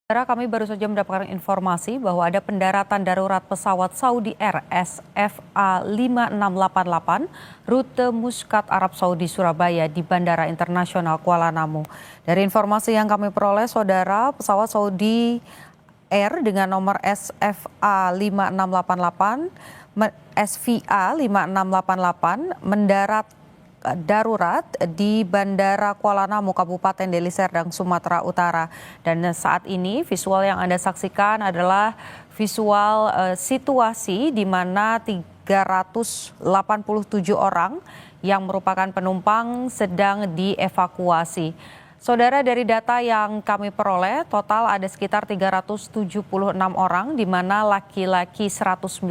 Saudara, kami baru saja mendapatkan informasi bahwa ada pendaratan darurat pesawat Saudi Air SFA 5688 rute Muscat Arab Saudi Surabaya di Bandara Internasional Kuala Namu. Dari informasi yang kami peroleh, saudara, pesawat Saudi Air dengan nomor SFA 5688 SVA 5688 mendarat darurat di Bandara Kuala Namu, Kabupaten Deli Serdang, Sumatera Utara. Dan saat ini visual yang Anda saksikan adalah visual situasi di mana 387 orang yang merupakan penumpang sedang dievakuasi. Saudara, dari data yang kami peroleh, total ada sekitar 376 orang, di mana laki-laki 196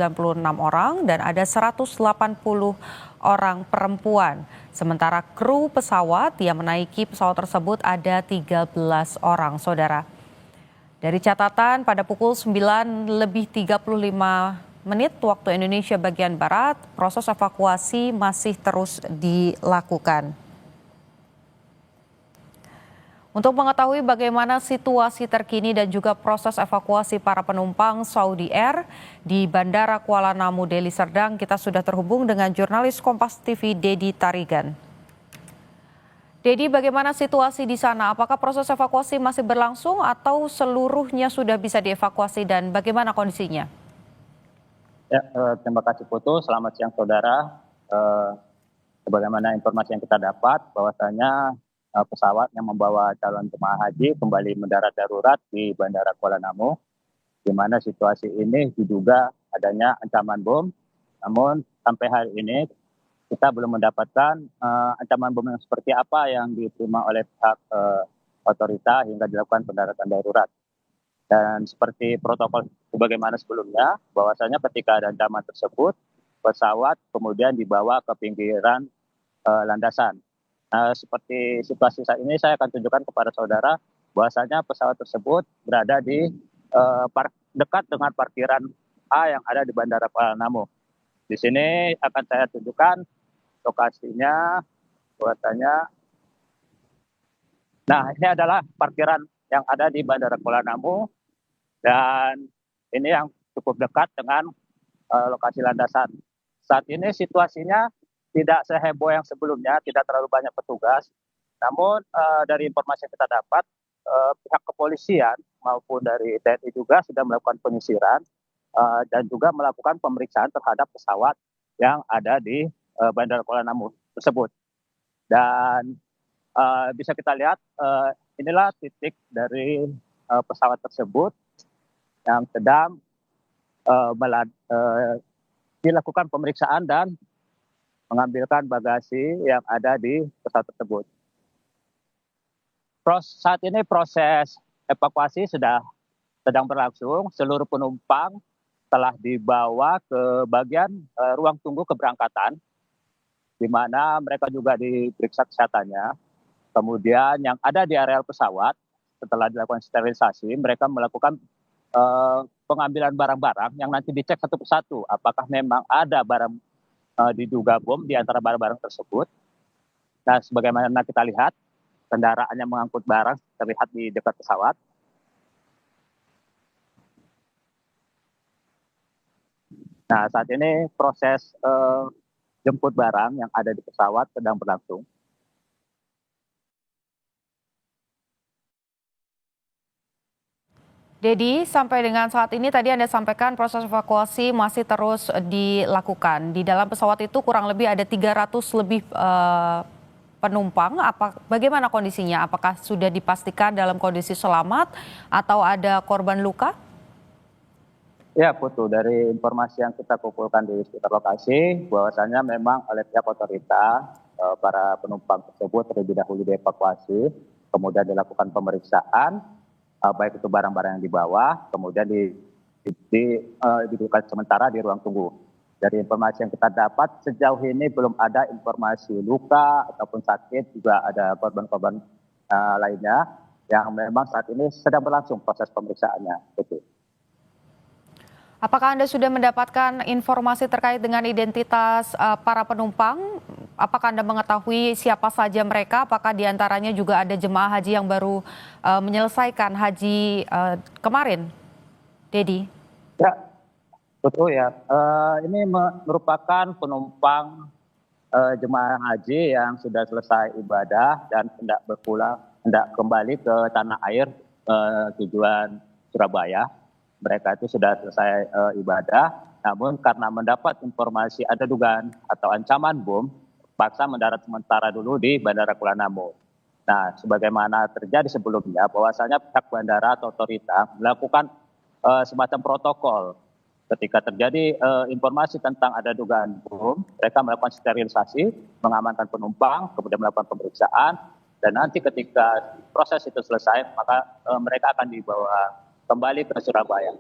orang dan ada 180 orang perempuan. Sementara kru pesawat yang menaiki pesawat tersebut ada 13 orang, saudara. Dari catatan, pada pukul 9:35 waktu Indonesia bagian Barat, proses evakuasi masih terus dilakukan. Untuk mengetahui bagaimana situasi terkini dan juga proses evakuasi para penumpang Saudi Air di Bandara Kuala Namu, Deli Serdang, kita sudah terhubung dengan jurnalis Kompas TV Dedi Tarigan. Dedi, bagaimana situasi di sana? Apakah proses evakuasi masih berlangsung atau seluruhnya sudah bisa dievakuasi dan bagaimana kondisinya? Ya, terima kasih Putu. Selamat siang saudara. Sebagaimana informasi yang kita dapat, bahwasanya pesawat yang membawa calon jemaah haji kembali mendarat darurat di Bandara Kuala Namu, di mana situasi ini diduga adanya ancaman bom. Namun sampai hari ini kita belum mendapatkan ancaman bom yang seperti apa yang diterima oleh pihak otorita hingga dilakukan pendaratan darurat. Dan seperti protokol sebagaimana sebelumnya, bahwasanya ketika ada ancaman tersebut, pesawat kemudian dibawa ke pinggiran landasan. Seperti situasi saat ini, saya akan tunjukkan kepada saudara bahwasanya pesawat tersebut berada di dekat dengan parkiran A yang ada di Bandara Kuala Namu. Di sini akan saya tunjukkan lokasinya, bahwasanya, nah ini adalah parkiran yang ada di Bandara Kuala Namu dan ini yang cukup dekat dengan lokasi landasan. Saat ini situasinya tidak seheboh yang sebelumnya, tidak terlalu banyak petugas. Namun dari informasi yang kita dapat, pihak kepolisian maupun dari TNI juga sudah melakukan penyisiran dan juga melakukan pemeriksaan terhadap pesawat yang ada di Bandara Kuala Namu tersebut. Dan bisa kita lihat inilah titik dari pesawat tersebut yang sedang dilakukan pemeriksaan dan mengambilkan bagasi yang ada di pesawat tersebut. Saat ini proses evakuasi sedang berlangsung. Seluruh penumpang telah dibawa ke bagian ruang tunggu keberangkatan, di mana mereka juga diperiksa kesehatannya. Kemudian yang ada di areal pesawat, setelah dilakukan sterilisasi, mereka melakukan pengambilan barang-barang yang nanti dicek satu persatu apakah memang ada barang diduga bom di antara barang-barang tersebut. Nah, sebagaimana kita lihat, kendaraan yang mengangkut barang terlihat di dekat pesawat. Nah, saat ini proses jemput barang yang ada di pesawat sedang berlangsung. Dedi, sampai dengan saat ini tadi Anda sampaikan proses evakuasi masih terus dilakukan. Di dalam pesawat itu kurang lebih ada 300 lebih penumpang. Bagaimana kondisinya? Apakah sudah dipastikan dalam kondisi selamat atau ada korban luka? Ya, Putu, dari informasi yang kita kumpulkan di sekitar lokasi, bahwasanya memang oleh pihak otorita para penumpang tersebut terlebih dahulu dievakuasi, kemudian dilakukan pemeriksaan, baik itu barang-barang yang dibawa, kemudian didudukkan sementara di ruang tunggu. Dari informasi yang kita dapat, sejauh ini belum ada informasi luka ataupun sakit, juga ada korban-korban lainnya yang memang saat ini sedang berlangsung proses pemeriksaannya. Betul. Apakah Anda sudah mendapatkan informasi terkait dengan identitas para penumpang? apakah Anda mengetahui siapa saja mereka? Apakah diantaranya juga ada jemaah haji yang baru menyelesaikan haji kemarin, Dedi? Ya, betul ya. Ini merupakan penumpang jemaah haji yang sudah selesai ibadah dan hendak kembali ke tanah air tujuan Surabaya. Mereka itu sudah selesai ibadah, namun karena mendapat informasi ada dugaan atau ancaman bom, paksa mendarat sementara dulu di Bandara Kuala Namu. Nah, sebagaimana terjadi sebelumnya, bahwasanya pihak bandara atau otoritas melakukan semacam protokol. Ketika terjadi informasi tentang ada dugaan bom, mereka melakukan sterilisasi, mengamankan penumpang, kemudian melakukan pemeriksaan, dan nanti ketika proses itu selesai, maka mereka akan dibawa kembali ke Surabaya.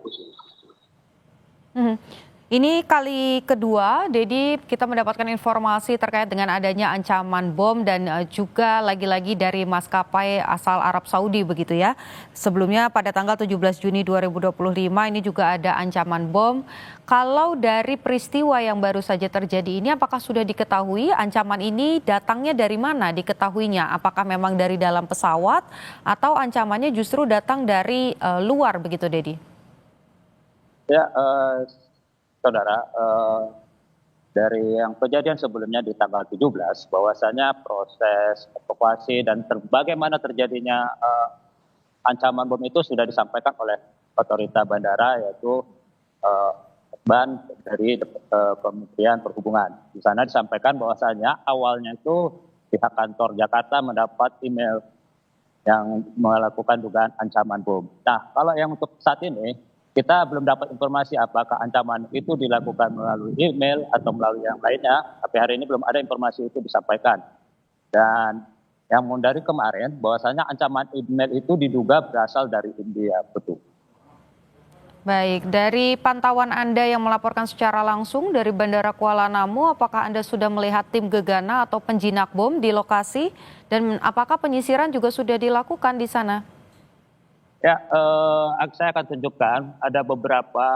Ini kali kedua, Dedi, kita mendapatkan informasi terkait dengan adanya ancaman bom dan juga lagi-lagi dari maskapai asal Arab Saudi begitu ya. Sebelumnya pada tanggal 17 Juni 2025 ini juga ada ancaman bom. Kalau dari peristiwa yang baru saja terjadi ini, apakah sudah diketahui ancaman ini datangnya dari mana diketahuinya? Apakah memang dari dalam pesawat atau ancamannya justru datang dari luar begitu, Dedi? Ya, Saudara, dari yang kejadian sebelumnya di tanggal 17, bahwasanya proses evakuasi dan bagaimana terjadinya ancaman bom itu sudah disampaikan oleh otoritas bandara, yaitu ban dari Kementerian Perhubungan. Di sana disampaikan bahwasanya awalnya itu pihak kantor Jakarta mendapat email yang melakukan dugaan ancaman bom. Nah, kalau yang untuk saat ini, kita belum dapat informasi apakah ancaman itu dilakukan melalui email atau melalui yang lainnya. Tapi hari ini belum ada informasi itu disampaikan. Dan yang dari kemarin bahwasanya ancaman email itu diduga berasal dari India, betul. Baik, dari pantauan Anda yang melaporkan secara langsung dari Bandara Kuala Namu, apakah Anda sudah melihat tim gegana atau penjinak bom di lokasi? Dan apakah penyisiran juga sudah dilakukan di sana? Ya, saya akan tunjukkan ada beberapa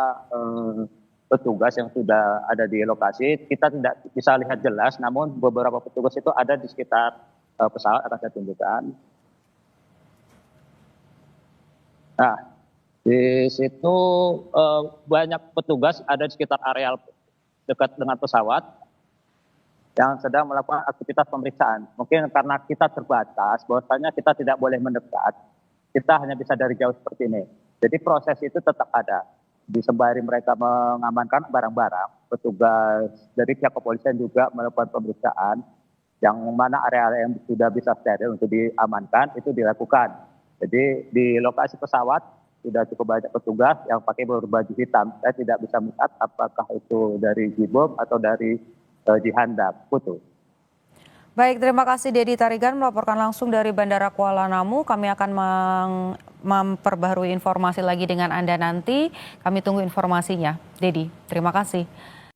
petugas yang sudah ada di lokasi. Kita tidak bisa lihat jelas, namun beberapa petugas itu ada di sekitar pesawat, akan saya tunjukkan. Nah, di situ banyak petugas ada di sekitar areal dekat dengan pesawat yang sedang melakukan aktivitas pemeriksaan. Mungkin karena kita terbatas, bahwasanya kita tidak boleh mendekat. Kita hanya bisa dari jauh seperti ini. Jadi proses itu tetap ada. Sembari mereka mengamankan barang-barang, petugas dari pihak kepolisian juga melakukan pemeriksaan, yang mana area yang sudah bisa steril untuk diamankan itu dilakukan. Jadi di lokasi pesawat sudah cukup banyak petugas yang pakai baju hitam. Saya tidak bisa melihat apakah itu dari Jibom atau dari Jihandap. Putu. Baik, terima kasih Dedi Tarigan melaporkan langsung dari Bandara Kuala Namu. Kami akan memperbarui informasi lagi dengan Anda nanti. Kami tunggu informasinya. Dedi, terima kasih.